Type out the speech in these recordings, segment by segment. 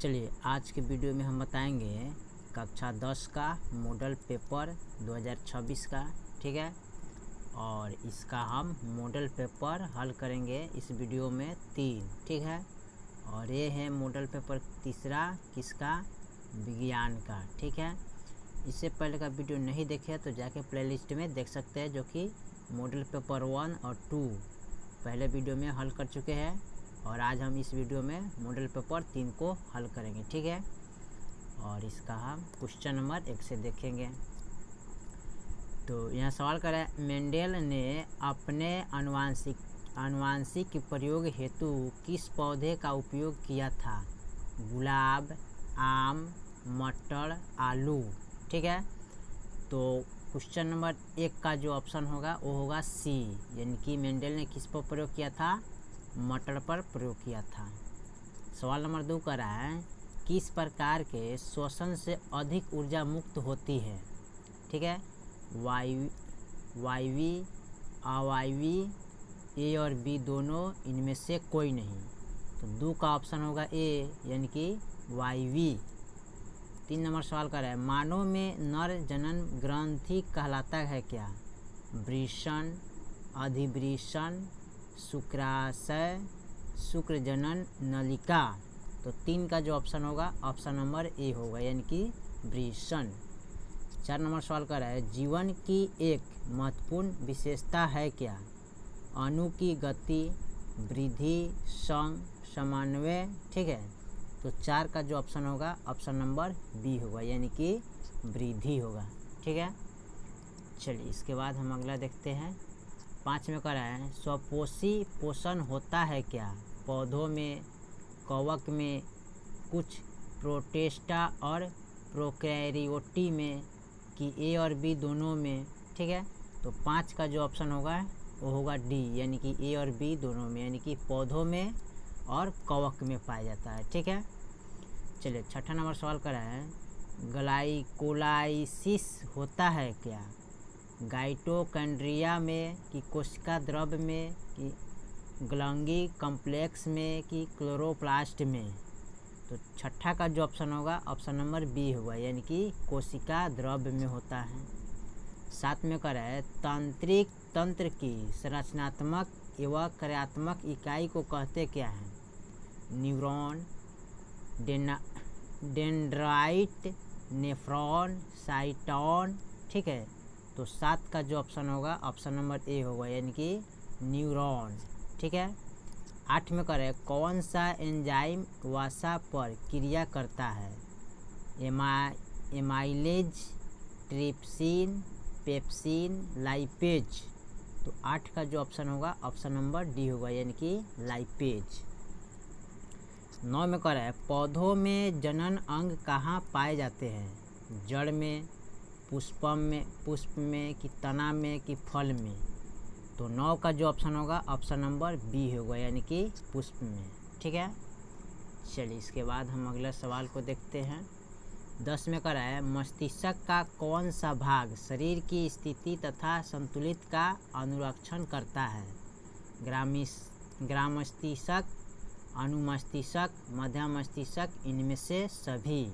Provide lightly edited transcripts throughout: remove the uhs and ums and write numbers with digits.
चलिए आज के वीडियो में हम बताएंगे कक्षा 10 का मॉडल पेपर 2026 का, ठीक है। और इसका हम मॉडल पेपर हल करेंगे इस वीडियो में 3, ठीक है। और ये है मॉडल पेपर तीसरा किसका, विज्ञान का, ठीक है। इससे पहले का वीडियो नहीं देखे तो जाके प्लेलिस्ट में देख सकते हैं, जो कि मॉडल पेपर 1 और 2 पहले वीडियो में हल कर चुके हैं। और आज हम इस वीडियो में मॉडल पेपर 3 को हल करेंगे, ठीक है। और इसका हम क्वेश्चन नंबर 1 से देखेंगे। तो यहाँ सवाल कर रहा है, मेंडेल ने अपने आनुवांशिक प्रयोग हेतु किस पौधे का उपयोग किया था? गुलाब, आम, मटर, आलू, ठीक है। तो क्वेश्चन नंबर 1 का जो ऑप्शन होगा वो होगा सी, यानी कि मेंडेल ने किस पर प्रयोग किया था? मटर पर प्रयोग किया था। सवाल नंबर 2 कर रहा है, किस प्रकार के श्वसन से अधिक ऊर्जा मुक्त होती है? ठीक है, वायवी, अवायवी, ए और बी दोनों, इनमें से कोई नहीं। तो 2 का ऑप्शन होगा ए, यानी कि वायवी। 3 नंबर सवाल कर रहा है, मानव में नर जनन ग्रंथि कहलाता है क्या? वृषण, अधिवृषण, शुक्राशय, शुक्रजनन नलिका। तो 3 का जो ऑप्शन होगा ऑप्शन नंबर ए होगा, यानी कि वृषण। 4 नंबर सवाल कर रहा है, जीवन की एक महत्वपूर्ण विशेषता है क्या? अणु की गति, वृद्धि, संग, समन्वय, ठीक है। तो 4 का जो ऑप्शन होगा ऑप्शन नंबर बी होगा, यानी कि वृद्धि होगा, ठीक है। चलिए इसके बाद हम अगला देखते हैं। 5 में कर रहा है, स्वपोषी पोषण होता है क्या? पौधों में, कवक में, कुछ प्रोटिस्टा और प्रोकैरियोटी में, कि ए और बी दोनों में, ठीक है। तो 5 का जो ऑप्शन होगा वो होगा डी, यानी कि ए और बी दोनों में, यानी कि पौधों में और कवक में पाया जाता है, ठीक है। चलिए 6ठा नंबर सवाल कर रहा है, ग्लाइकोलाइसिस होता है क्या? गाइटोकॉन्ड्रिया में, कि कोशिका द्रव में, कि गोल्गी कॉम्प्लेक्स में, कि क्लोरोप्लास्ट में। तो 6ठा का जो ऑप्शन होगा ऑप्शन नंबर बी होगा, यानी कि कोशिका द्रव में होता है। 7 में कर है, तंत्रिक तंत्र की संरचनात्मक एवं कार्यात्मक इकाई को कहते क्या है? न्यूरॉन, डेंड्राइट, नेफ्रॉन, साइटोन, ठीक है। तो 7 का जो ऑप्शन होगा ऑप्शन नंबर ए होगा, यानी कि न्यूरॉन, ठीक है। 8 में करें, कौन सा एंजाइम वसा पर क्रिया करता है? Amylase, trypsin, pepsin, lipase. तो 8 का जो ऑप्शन होगा ऑप्शन नंबर डी होगा, यानी कि लाइपेज। 9 में कर है, पौधों में जनन अंग कहाँ पाए जाते हैं? जड़ में, पुष्प में, कि तना में, कि फल में। तो 9 का जो ऑप्शन होगा ऑप्शन नंबर बी होगा, यानी कि पुष्प में, ठीक है। चलिए इसके बाद हम अगला सवाल को देखते हैं। 10 में कर है, मस्तिष्क का कौन सा भाग शरीर की स्थिति तथा संतुलित का अनुरक्षण करता है? ग्राम मस्तिष्क, अनुमस्तिष्क, मध्य मस्तिष्क, इनमें से सभी।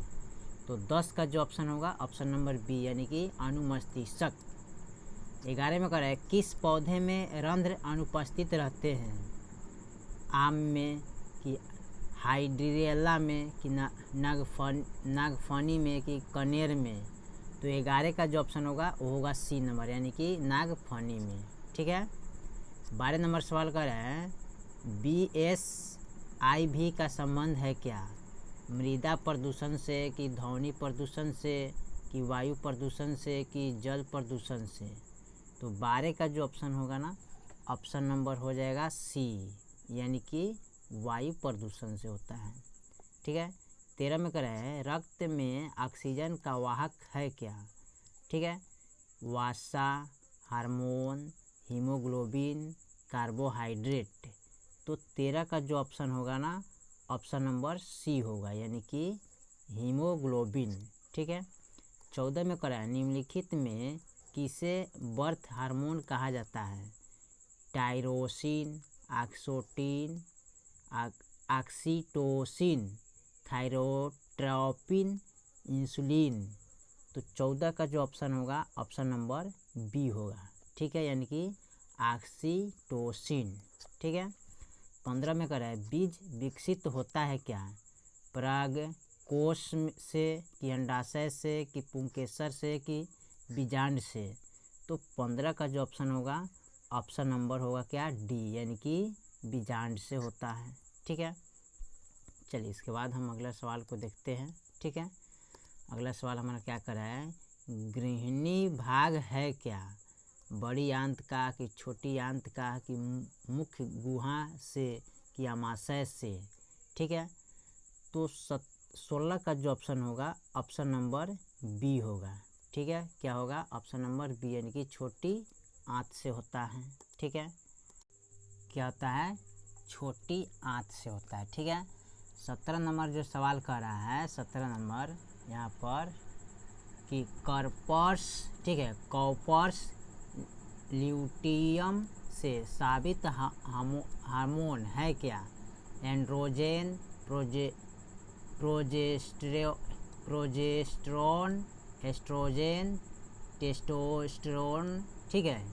तो 10 का जो ऑप्शन होगा ऑप्शन नंबर बी, यानी कि अनुमस्तिष्क। 11 में कर है, किस पौधे में रंध्र अनुपस्थित रहते हैं? आम में, कि हाइड्रिएला में, कि नागफनी में, कि कनेर में। तो 11 का जो ऑप्शन होगा वो होगा सी नंबर, यानी कि नागफनी में, ठीक है। 12 नंबर सवाल कर है, BSIV का संबंध है क्या? मृदा प्रदूषण से, कि ध्वनि प्रदूषण से, कि वायु प्रदूषण से, कि जल प्रदूषण से। तो 12 का जो ऑप्शन होगा ना ऑप्शन नंबर हो जाएगा सी, यानी कि वायु प्रदूषण से होता है, ठीक है। 13 में कह रहे हैं, रक्त में ऑक्सीजन का वाहक है क्या? ठीक है, वसा, हार्मोन, हीमोग्लोबिन, कार्बोहाइड्रेट। तो 13 का जो ऑप्शन होगा ना ऑप्शन नंबर सी होगा, यानी कि हीमोग्लोबिन, ठीक है। 14 में करा है, निम्नलिखित में किसे बर्थ हार्मोन कहा जाता है? Tyrosine, oxytocin, thyrotropin, insulin. तो 14 का जो ऑप्शन होगा ऑप्शन नंबर बी होगा, ठीक है, यानी कि ऑक्सीटोसिन, ठीक है। 15 में कर है बीज विकसित होता है क्या? पराग कोश से कि अंडाशय से कि पुंकेसर से कि बीजांड से? तो 15 का जो ऑप्शन होगा ऑप्शन नंबर होगा क्या? डी, यानी कि बीजांड से होता है, ठीक है। चलिए इसके बाद हम अगला सवाल को देखते हैं, ठीक है। अगला सवाल हमारा क्या कर रहा है, गृहिणी भाग है क्या? बड़ी आंत का कि छोटी आंत का कि मुख्य गुहा से कि आमाशय से, ठीक है। तो 16 का जो ऑप्शन होगा ऑप्शन नंबर बी होगा, ठीक है। क्या होगा? ऑप्शन नंबर बी, यानी कि छोटी आंत से होता है, ठीक है। क्या होता है? छोटी आंत से होता है, ठीक है। 17 नंबर जो सवाल कर रहा है, 17 नंबर यहाँ पर कि कार्पस, ठीक है, कॉर्पस ल्यूटियम से साबित हार्मोन है क्या? एंड्रोजन, प्रोजेस्टेरोन, एस्ट्रोजन, टेस्टोस्टेरोन, ठीक है।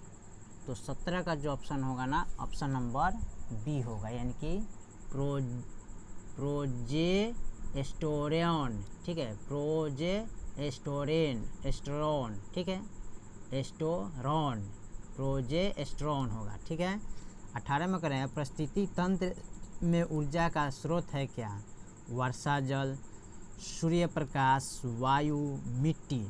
तो 17 का जो ऑप्शन होगा ना ऑप्शन नंबर बी होगा, यानी कि प्रोजेस्टेरोन, ठीक है, एस्ट्रोन, ठीक है, एस्टोरॉन, प्रोजेस्टेरोन होगा, ठीक है। 18 में करें परिस्थिति तंत्र में ऊर्जा का स्रोत है क्या? वर्षा जल, सूर्य प्रकाश, वायु, मिट्टी।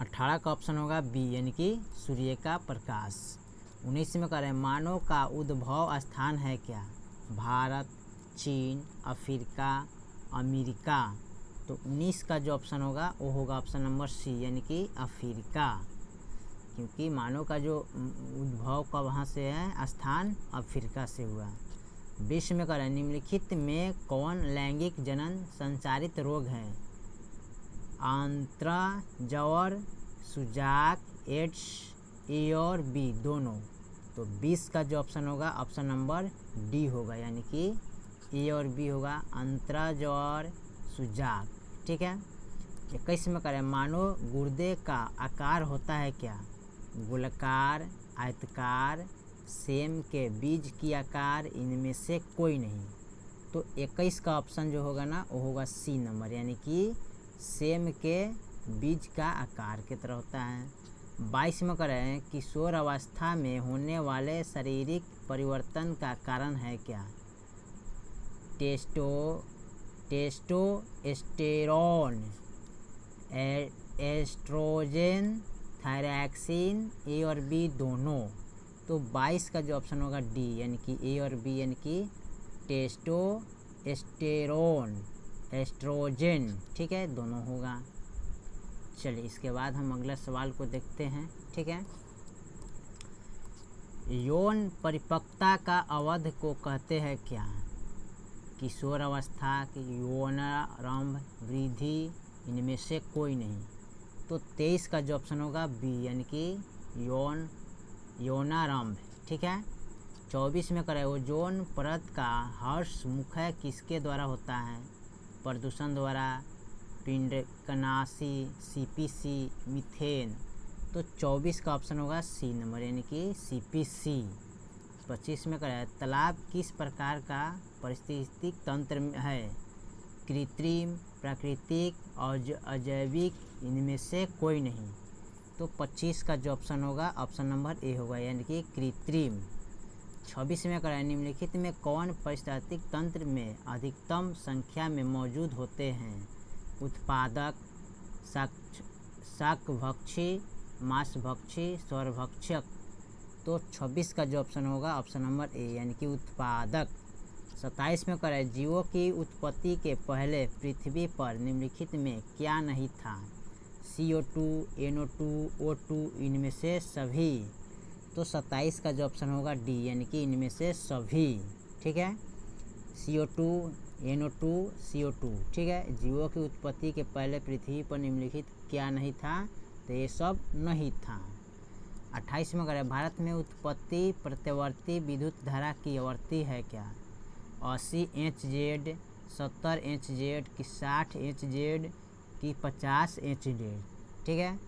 18 का ऑप्शन होगा बी, यानी कि सूर्य का प्रकाश। 19 में करें मानव का उद्भव स्थान है क्या? भारत, चीन, अफ्रीका, अमेरिका। तो 19 का जो ऑप्शन होगा वो होगा ऑप्शन नंबर सी, यानी कि अफ्रीका, क्योंकि मानव का जो उद्भव का वहाँ से है स्थान अफ्रीका से हुआ। 20 में करें निम्नलिखित में कौन लैंगिक जनन संचारित रोग है? आंत्रा, जवर, सुजाक, एड्स, ए और बी दोनों। तो 20 का जो ऑप्शन होगा ऑप्शन नंबर डी होगा, यानी कि ए और बी होगा, अंतरा, जवर, सुजाक, ठीक है। 21 में करें मानव गुर्दे का आकार होता है क्या? गोलाकार, आयताकार, सेम के बीज की आकार, इनमें से कोई नहीं। तो 21 का ऑप्शन जो होगा ना वो होगा सी नंबर, यानी कि सेम के बीज का आकार की तरह होता है। 22 में करें किशोर अवस्था में होने वाले शारीरिक परिवर्तन का कारण है क्या? टेस्टोस्टेरोन, एस्ट्रोजन, थायरॉक्सिन, ए और बी दोनों। तो 22 का जो ऑप्शन होगा डी, यानी कि ए और बी, यानी कि टेस्टोस्टेरोन, एस्ट्रोजन, ठीक है, दोनों होगा। चलिए इसके बाद हम अगला सवाल को देखते हैं, ठीक है। यौन परिपक्वता का अवधि को कहते हैं क्या? किशोर अवस्था की यौनारंभ, वृद्धि, इनमें से कोई नहीं। तो 23 का जो ऑप्शन होगा बी, यानी कि यौनारंभ, ठीक है। 24 में करें ओजोन परत का ह्रास मुख्य किसके द्वारा होता है? प्रदूषण द्वारा, पिंडकनाशी, सीपीसी, मीथेन। तो 24 का ऑप्शन होगा सी नंबर, यानी कि सीपीसी। 25 में करें तालाब किस प्रकार का पारिस्थितिक तंत्र है? कृत्रिम, प्राकृतिक और अजैविक, इनमें से कोई नहीं। तो 25 का जो ऑप्शन होगा ऑप्शन नंबर ए होगा, यानी कि कृत्रिम। 26 में करें निम्नलिखित में कौन पारिस्थितिक तंत्र में अधिकतम संख्या में मौजूद होते हैं? उत्पादक, शाकभक्षी, मांसभक्षी, स्वरभक्षक। तो 26 का जो ऑप्शन होगा ऑप्शन नंबर ए, यानी कि उत्पादक। 27 में करें जीवों की उत्पत्ति के पहले पृथ्वी पर निम्नलिखित में क्या नहीं था? CO2, NO2, O2, इनमें से सभी। तो 27 का जो ऑप्शन होगा डी, यानी कि इनमें से सभी, ठीक है। CO2, NO2, CO2, ठीक है। जीवों की उत्पत्ति के पहले पृथ्वी पर निम्नलिखित क्या नहीं था? तो ये सब नहीं था। 28 में करें भारत में उत्पत्ति प्रत्यावर्ती विद्युत धारा की आवृत्ति है क्या? 80 Hz, 70 HZ कि 60 HZ कि 50 HZ, ठीक है।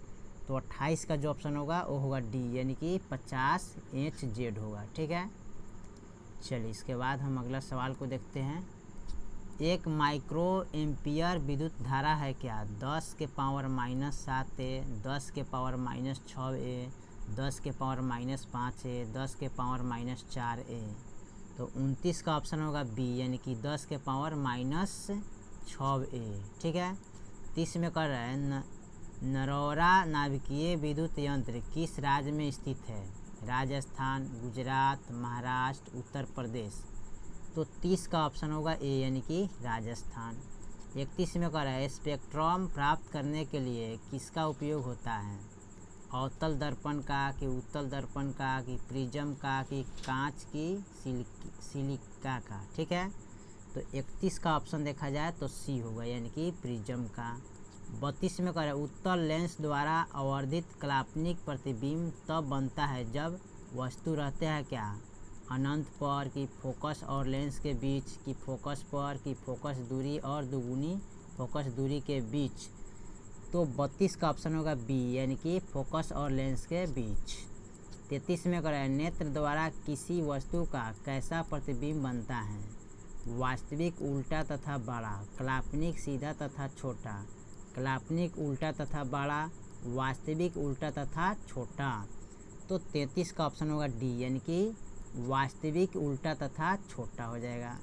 तो 28 का जो ऑप्शन होगा वो होगा डी, यानी कि 50 HZ होगा, ठीक है। चलिए इसके बाद हम अगला सवाल को देखते हैं। एक माइक्रो एम्पियर विद्युत धारा है क्या? 10 के पावर -7A, 10 के पावर -6A, 10 के पावर -5A, 10 के पावर -4A। तो 29 का ऑप्शन होगा बी, यानी कि 10 के पावर -6A, ठीक है। 30 में कर रहा है नरौरा नाभिकीय विद्युत यंत्र किस राज्य में स्थित है? राजस्थान, गुजरात, महाराष्ट्र, उत्तर प्रदेश। तो 30 का ऑप्शन होगा ए, यानी कि राजस्थान। 31 में कर रहा है स्पेक्ट्रम प्राप्त करने के लिए किसका उपयोग होता है? अवतल दर्पण का कि उत्तल दर्पण का कि प्रिज्म का कि कांच की सिलिका का, ठीक है। तो 31 का ऑप्शन देखा जाए तो सी होगा, यानी कि प्रिज्म का। 32 में करें उत्तल लेंस द्वारा आवर्धित काल्पनिक प्रतिबिंब तब बनता है जब वस्तु रहते हैं क्या? अनंत पर कि फोकस और लेंस के बीच कि फोकस पर कि फोकस दूरी और दुगुनी फोकस दूरी के बीच। तो 32 का ऑप्शन होगा बी, यानी कि फोकस और लेंस के बीच। 33 में करें नेत्र द्वारा किसी वस्तु का कैसा प्रतिबिंब बनता है? वास्तविक उल्टा तथा बड़ा, काल्पनिक सीधा तथा छोटा, काल्पनिक उल्टा तथा बड़ा, वास्तविक उल्टा तथा छोटा। तो 33 का ऑप्शन होगा डी, यानी कि वास्तविक उल्टा तथा छोटा हो जाएगा।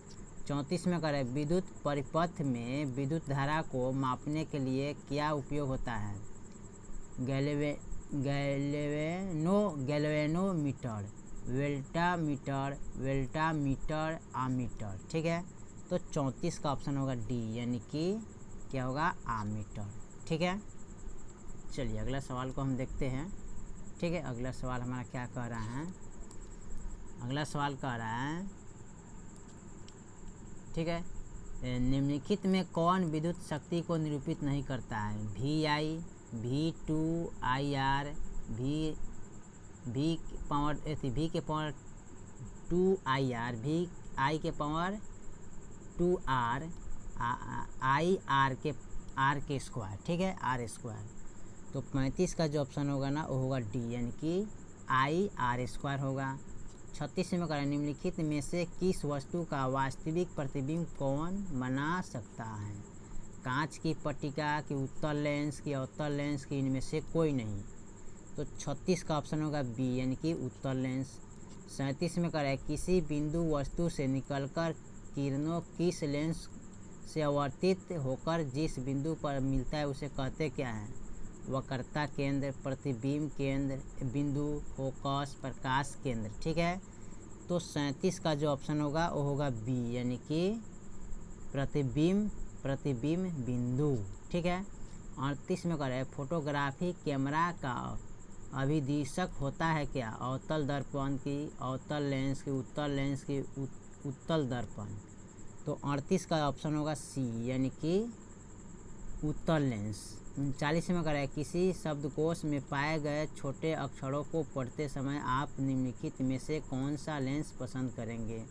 34 में करें विद्युत परिपथ में विद्युत धारा को मापने के लिए क्या उपयोग होता है? गैल्वेनोमीटर, वेल्टामीटर, आमीटर, ठीक है। तो 34 का ऑप्शन होगा डी, यानी कि क्या होगा? आमीटर, ठीक है। चलिए अगला सवाल को हम देखते हैं, ठीक है। अगला सवाल हमारा क्या कह रहा है? अगला सवाल कह रहा है, ठीक है, निम्नलिखित में कौन विद्युत शक्ति को निरूपित नहीं करता है? VI, V2IR, V के पावर 2IR, VI के पावर 2R, R के स्क्वायर, ठीक है, R स्क्वायर। तो 35 का जो ऑप्शन होगा ना वो होगा डी, यानी कि IR² होगा। 36 में करें निम्नलिखित में से किस वस्तु का वास्तविक प्रतिबिंब कौन बना सकता है? कांच की पट्टिका की उत्तल लेंस की अवतल लेंस की, इनमें से कोई नहीं। तो 36 का ऑप्शन होगा बी, यानी कि उत्तल लेंस। 37 में करें किसी बिंदु वस्तु से निकलकर किरणों किस लेंस से आवर्तित होकर जिस बिंदु पर मिलता है उसे कहते क्या है? वक्रता केंद्र, प्रतिबिंब केंद्र, बिंदु, फोकस, प्रकाश केंद्र, ठीक है। तो 37 का जो ऑप्शन होगा वो होगा बी, यानी कि प्रतिबिंब बिंदु, ठीक है। 38 में करें फोटोग्राफी कैमरा का अभिदिशक होता है क्या? अवतल दर्पण की, अवतल लेंस की, उत्तल लेंस की, उत्तल दर्पण। तो 38 का ऑप्शन होगा सी, यानी कि उत्तल लेंस। 39 में करें किसी शब्दकोश में पाए गए छोटे अक्षरों को पढ़ते समय आप निम्नलिखित में से कौन सा लेंस पसंद करेंगे?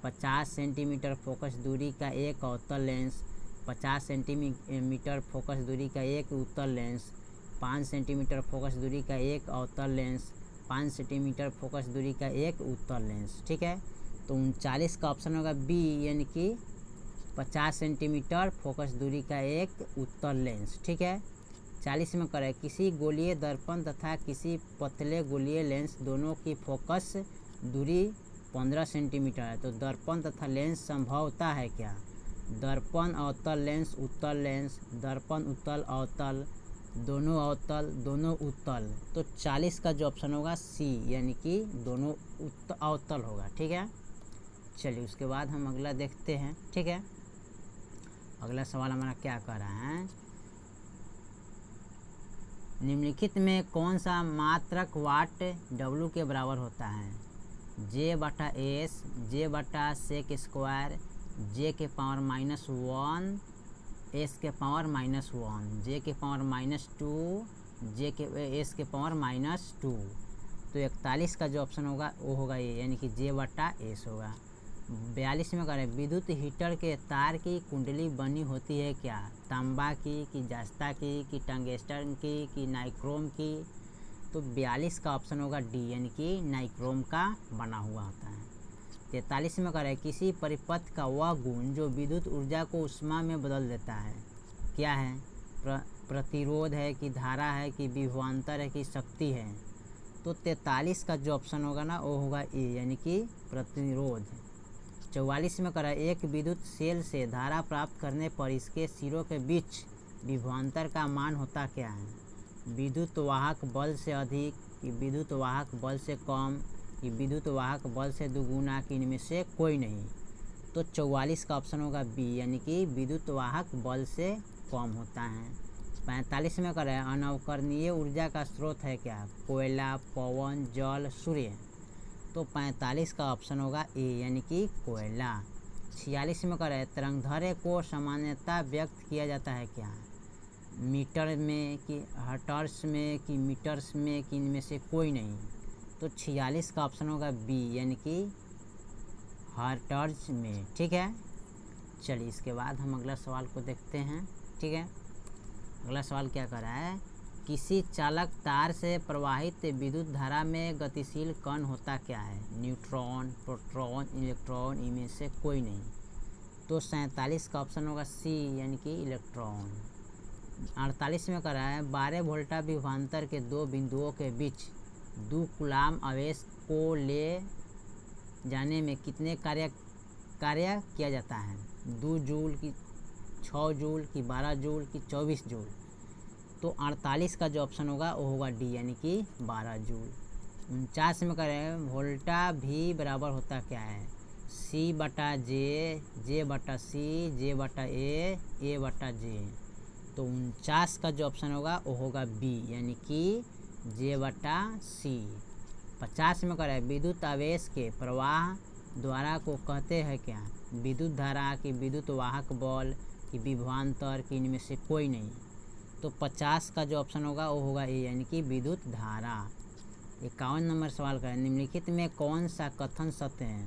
50 सेंटीमीटर फोकस दूरी का एक अवतल लेंस, 50 सेंटीमीटर फोकस दूरी का एक उत्तल लेंस, 5 सेंटीमीटर फोकस दूरी का एक अवतल लेंस, 5 सेंटीमीटर फोकस दूरी का एक उत्तल लेंस, ठीक है। तो 39 का ऑप्शन होगा बी, यानी कि 50 सेंटीमीटर फोकस दूरी का एक उत्तल लेंस, ठीक है। 40 में करें किसी गोलीय दर्पण तथा किसी पतले गोलीय लेंस दोनों की फोकस दूरी 15 सेंटीमीटर है, तो दर्पण तथा लेंस संभवता है क्या? दर्पण अवतल लेंस उत्तल लेंस, दर्पण उत्तल अवतल, दोनों अवतल दोनों उत्तल। तो 40 का जो ऑप्शन होगा सी, यानी कि दोनों अवतल होगा, ठीक है। चलिए उसके बाद हम अगला देखते हैं, ठीक है। अगला सवाल हमारा क्या कह रहा है? निम्नलिखित में कौन सा मात्रक वाट W के बराबर होता है? J/S, J/sec स्क्वायर, J के पावर -1, S के पावर -1, J के पावर -2, S के पावर -2। तो 41 का जो ऑप्शन होगा वो होगा ये, यानी कि J/S होगा। 42 में करें, विद्युत हीटर के तार की कुंडली बनी होती है क्या? तांबा की, कि जस्ता की, कि टंगस्टन की, कि नाइक्रोम की? तो 42 का ऑप्शन होगा डी, यानी कि नाइक्रोम का बना हुआ होता है। 43 में करें, किसी परिपथ का वह गुण जो विद्युत ऊर्जा को ऊष्मा में बदल देता है, क्या है? प्रतिरोध है, कि धारा है, कि विभवांतर है, कि शक्ति है? तो 43 का जो ऑप्शन होगा ना वो होगा ए, यानी कि प्रतिरोध। 44 में करें, एक विद्युत सेल से धारा प्राप्त करने पर इसके सिरों के बीच विभवांतर का मान होता क्या है? विद्युत वाहक बल से अधिक, कि विद्युत वाहक बल से कम, कि विद्युत वाहक बल से दुगुना, कि इनमें से कोई नहीं? तो 44 का ऑप्शन होगा बी, यानी कि विद्युत वाहक बल से कम होता है। 45 में करें, अनवकरणीय ऊर्जा का स्रोत है क्या? कोयला, पवन, जल, सूर्य? तो 45 का ऑप्शन होगा ए, यानी कि कोयला। 46 में करें, तरंगदैर्घ्य को सामान्यतः व्यक्त किया जाता है क्या? मीटर में, कि हर्ट्ज में, कि मीटर्स में, कि इनमें से कोई नहीं? तो 46 का ऑप्शन होगा बी, यानी कि हर्ट्ज में। ठीक है, चलिए इसके बाद हम अगला सवाल को देखते हैं। ठीक है, अगला सवाल क्या कर रहा है, किसी चालक तार से प्रवाहित विद्युत धारा में गतिशील कण होता क्या है? न्यूट्रॉन, प्रोटॉन, इलेक्ट्रॉन, इनमें से कोई नहीं? तो 47 का ऑप्शन होगा सी, यानी कि इलेक्ट्रॉन। 48 में कर रहा है, 12 वोल्टा विभवांतर के दो बिंदुओं के बीच 2 कूलाम आवेश को ले जाने में कितने कार्य किया जाता है? 2 जूल, की 6 जूल, की 12 जूल, की 24 जूल? तो 48 का जो ऑप्शन होगा वो होगा डी, यानी कि 12 जूल। 49 में करें, वोल्टा भी बराबर होता क्या है? सी बटा जे, जे बटा सी, जे बटा ए बटा जे? तो 49 का जो ऑप्शन होगा वो होगा बी, यानी कि जे बटा सी। 50 में करें, विद्युत आवेश के प्रवाह द्वारा को कहते हैं क्या? विद्युत धारा, की विद्युत वाहक बल, की विभवांतर, की इनमें से कोई नहीं? तो 50 का जो ऑप्शन होगा वो होगा ए, यानी कि विद्युत धारा। 51 नंबर सवाल करें, निम्नलिखित में कौन सा कथन सत्य है?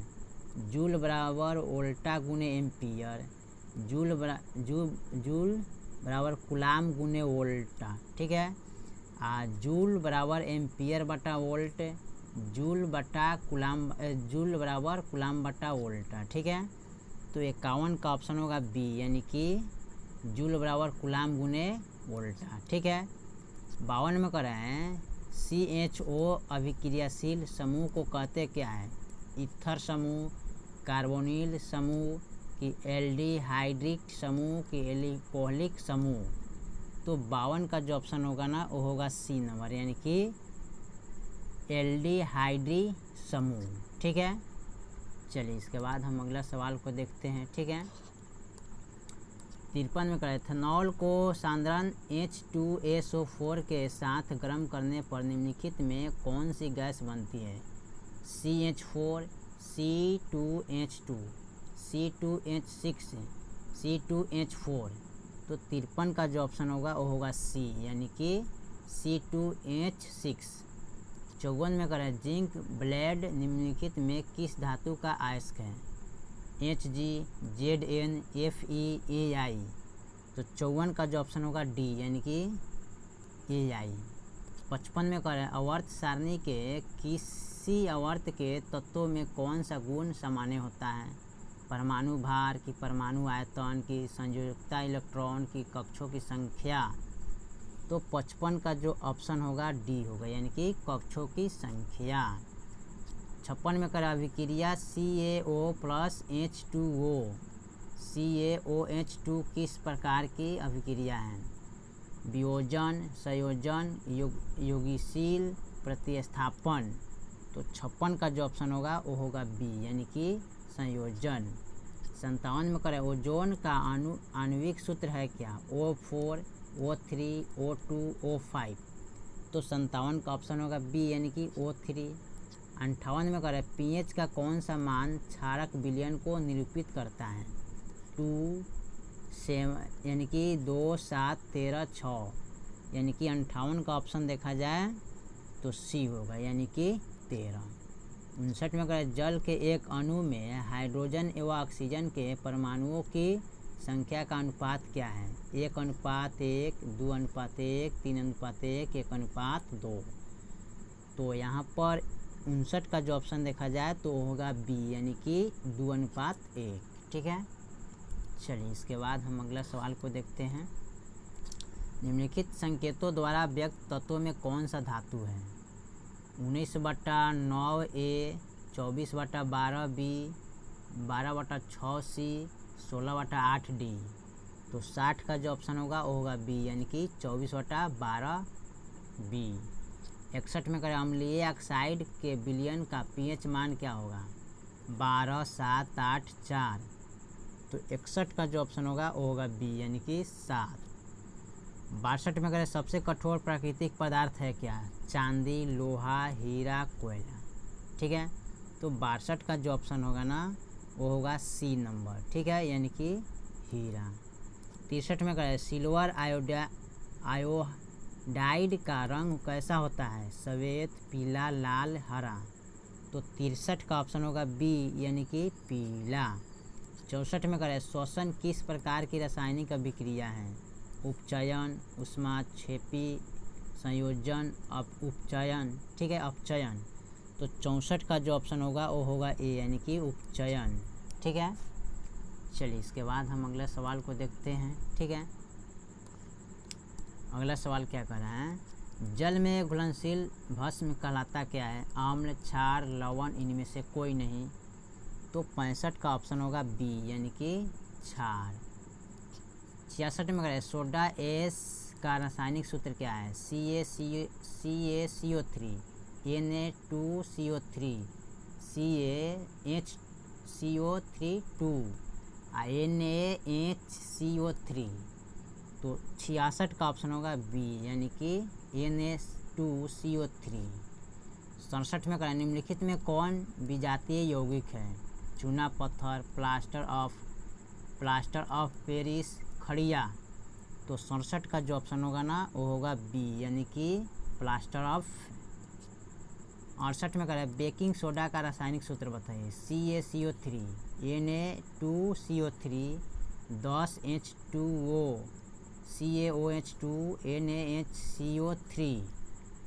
जूल बराबर वोल्टा गुने एम्पियर, जूल बराबर कूलाम गुने वोल्टा। ठीक है, जूल बराबर एम्पियर बटा वोल्ट, जूल बराबर कूलाम बटा वोल्टा। ठीक है, तो 51 का ऑप्शन होगा बी, यानी कि जूल बराबर कूलाम गुने वोल्टा। ठीक है, 52 में कर रहे हैं, CHO अभिक्रियाशील समूह को कहते क्या है? ईथर समूह, कार्बोनिल समूह, कि एल्डिहाइड्रिक समूह, कि एल्कोहलिक समूह? तो 52 का जो ऑप्शन होगा ना वो होगा सी नंबर, यानी कि एल्डिहाइड्री समूह। ठीक है, चलिए इसके बाद हम अगला सवाल को देखते हैं। ठीक है, 53 में करें, इथेनॉल को सांद्रण H2SO4 के साथ गर्म करने पर निम्नलिखित में कौन सी गैस बनती है? CH4, C2H2, C2H6, C2H4? तो 53 का जो ऑप्शन होगा वो होगा सी, यानी कि C2H6। 54 में करें, जिंक ब्लेड निम्नलिखित में किस धातु का अयस्क है? Hg, Zn, Fe, Ai? तो 54 का जो ऑप्शन होगा डी, यानी कि Ai। 55 में करें, आवर्त सारणी के किसी आवर्त के तत्वों में कौन सा गुण सामान्य होता है? परमाणु भार, की परमाणु आयतन, की संयोजकता इलेक्ट्रॉन, की कक्षों की संख्या? तो 55 का जो ऑप्शन होगा डी होगा, यानी कि कक्षों की संख्या। 56 में करें, अभिक्रिया CaO प्लस H2O, CaOH2 किस प्रकार की अभिक्रिया है? वियोजन, संयोजन, योगीशील, प्रतिस्थापन? तो 56 का जो ऑप्शन होगा वो होगा बी, यानी कि संयोजन। 57 में करें, ओजोन का आणविक सूत्र है क्या? O4, O3, O2, O5? तो 57 का ऑप्शन होगा बी, यानी कि O3। 58 में करें, pH का कौन सा मान क्षारक विलयन को निरूपित करता है? 2, 7, यानी कि 2, 7, 13, 6? यानी कि 58 का ऑप्शन देखा जाए तो सी होगा, यानी कि 13। 59 में करें जल के एक अणु में हाइड्रोजन एवं ऑक्सीजन के परमाणुओं की संख्या का अनुपात क्या है? 1:1, 2:1, 3:1, 1:2। तो यहाँ पर 59 का जो ऑप्शन देखा जाए तो होगा बी यानी कि 2:1। ठीक है, चलिए इसके बाद हम अगला सवाल को देखते हैं। निम्नलिखित संकेतों द्वारा व्यक्त तत्वों में कौन सा धातु है? 19/9A, 24/12B, 12/6C, 16/8D। तो 60 का जो ऑप्शन होगा वो होगा बी यानी कि 24/12B। 61 में करें अम्लीय ऑक्साइड के विलयन का पीएच मान क्या होगा? 12, 7, 8, 4। तो 61 का जो ऑप्शन होगा वो होगा बी यानी कि 7। 62 में करें सबसे कठोर प्राकृतिक पदार्थ है क्या? चांदी, लोहा, हीरा, कोयला। ठीक है, तो 62 का जो ऑप्शन होगा ना वो होगा सी नंबर। ठीक है, यानी कि हीरा। 63 में करें सिल्वर आयोडाइड का रंग कैसा होता है? सफ़ेद, पीला, लाल, हरा। तो 63 का ऑप्शन होगा बी यानी कि पीला। 64 में करें श्वसन किस प्रकार की रासायनिक अभिक्रिया है? उपचयन, ऊष्माक्षेपी, संयोजन, उपचयन। ठीक है, अपचयन। तो 64 का जो ऑप्शन होगा वो होगा ए यानी कि उपचयन। ठीक है, चलिए इसके बाद हम अगला सवाल को देखते हैं। ठीक है, अगला सवाल क्या कर रहा है? जल में घुलनशील भस्म कहलाता क्या है? आम्ल, क्षार, लवण, इनमें से कोई नहीं। तो 65 का ऑप्शन होगा बी यानी कि क्षार। 66 में करें सोडा एस का रासायनिक सूत्र क्या है? CaCO3, Na2CO3, CaHCO3 2, NaHCO3। तो 66 का ऑप्शन होगा बी यानी कि Na2CO3। 67 में करें निम्नलिखित में कौन विजातीय यौगिक है? चूना पत्थर, प्लास्टर ऑफ पेरिस, खड़िया। तो 67 का जो ऑप्शन होगा ना वो होगा बी यानी कि प्लास्टर ऑफ। 68 में करें बेकिंग सोडा का रासायनिक सूत्र बताइए? CaCO3, Na2CO3, 10H2O, CaOH2, NaHCO3।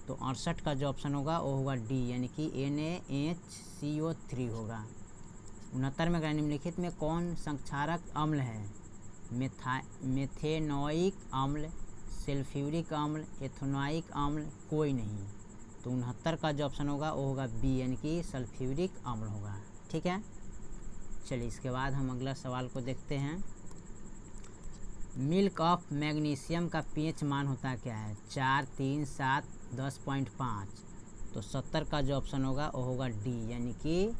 तो 68 का जो ऑप्शन होगा वो होगा डी यानी कि NaHCO3 होगा। 69 में निम्नलिखित में कौन संक्षारक अम्ल है? मेथेनोइक अम्ल, सल्फ्यूरिक अम्ल, एथेनोइक अम्ल, कोई नहीं। तो 69 का जो ऑप्शन होगा वो होगा बी यानी कि सल्फ्यूरिक अम्ल होगा। ठीक है, चलिए इसके बाद हम अगला सवाल को देखते हैं। मिल्क ऑफ मैग्नीशियम का पीएच मान होता क्या है? 4, 3, 7, 10.5। तो 70 का जो ऑप्शन होगा वो होगा डी यानी कि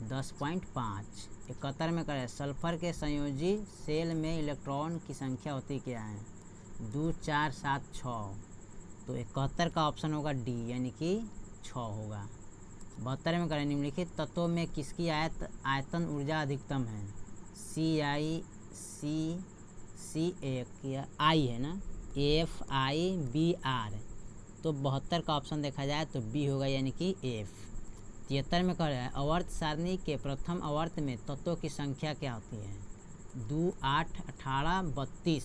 10.5। 71 में करें सल्फर के संयोजी सेल में इलेक्ट्रॉन की संख्या होती क्या है? 2, 4, 7, 6। तो 71 का ऑप्शन होगा डी यानी कि 6 होगा। 72 में करें निम्नलिखित तत्वों में किसकी आयतन ऊर्जा अधिकतम है? आई है ना, FIBR। तो 72 का ऑप्शन देखा जाए तो बी होगा यानी कि F। 73 में कह रहा है आवर्त सारणी के प्रथम आवर्त में तत्वों की संख्या क्या होती है? 2, 8, 18, 32।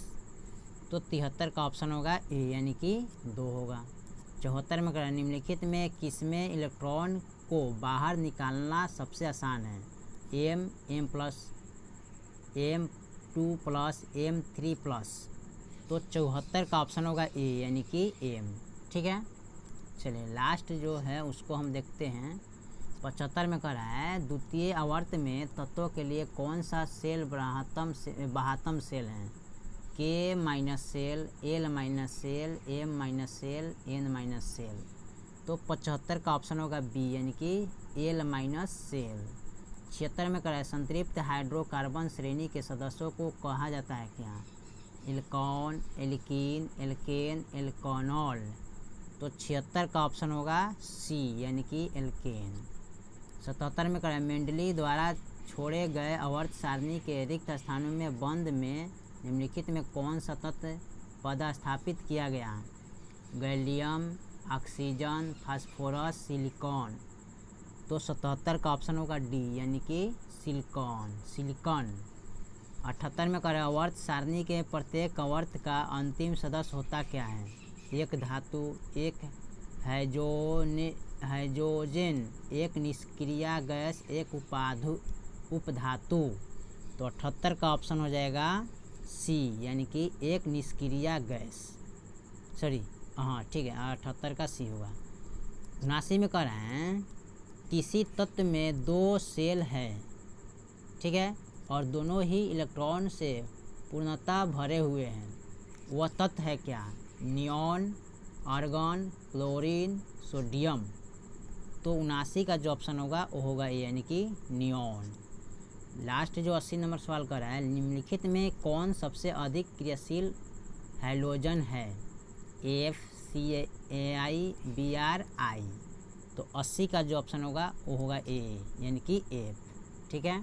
तो 73 का ऑप्शन होगा ए यानी कि 2 होगा। 74 में कह रहा है निम्नलिखित में किसमें इलेक्ट्रॉन को बाहर निकालना सबसे आसान है? M+, M2+, M3+। तो 74 का ऑप्शन होगा ए यानी कि M। ठीक है, चलिए लास्ट जो है उसको हम देखते हैं। 75 में कह रहा है द्वितीय आवर्त में तत्वों के लिए कौन सा सेल बाहतम सेल है? K- shell, L- shell, M- shell, N- shell. तो 75 का ऑप्शन होगा बी यानी कि L- सेल। 76 में कह रहा है संतृप्त हाइड्रोकार्बन श्रेणी के सदस्यों को कहा जाता है क्या? Alcon, alkene, alkene, एल्कोनॉल। तो 76 का ऑप्शन होगा सी यानी कि एल्केन। 77 में कह रहा है मेंडली द्वारा छोड़े गए आवर्त सारणी के रिक्त स्थानों में बंद में निम्नलिखित में कौन सा तत्व पदस्थापित किया गया? Gallium, oxygen, phosphorus, silicon. तो 77 का ऑप्शन होगा डी यानी कि सिलिकॉन। 78 में करें आवर्त सारणी के प्रत्येक आवर्त का अंतिम सदस्य होता क्या है? एक धातु, एक हाइड्रोजन, एक निष्क्रिय गैस, एक उपधातु। तो 78 का ऑप्शन हो जाएगा सी यानी कि एक निष्क्रिय गैस। हाँ ठीक है, 78 का सी होगा। 79 में कह रहे हैं किसी तत्व में 2 सेल है, ठीक है, और दोनों ही इलेक्ट्रॉन से पूर्णतः भरे हुए हैं, वह तत्व है क्या? Neon, argon, chlorine, sodium. तो 79 का जो ऑप्शन होगा वो होगा ए यानी कि नियॉन। लास्ट जो 80 नंबर सवाल कर रहा है, निम्नलिखित में कौन सबसे अधिक क्रियाशील हैलोजन है? FCAI, BRI। तो 80 का जो ऑप्शन होगा वो होगा ए यानी कि एफ। ठीक है,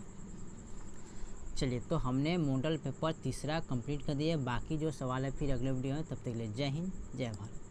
चलिए तो हमने मॉडल पेपर तीसरा कंप्लीट कर दिया। बाकी जो सवाल है फिर अगले वीडियो में, तब तक के लिए जय हिंद जय भारत।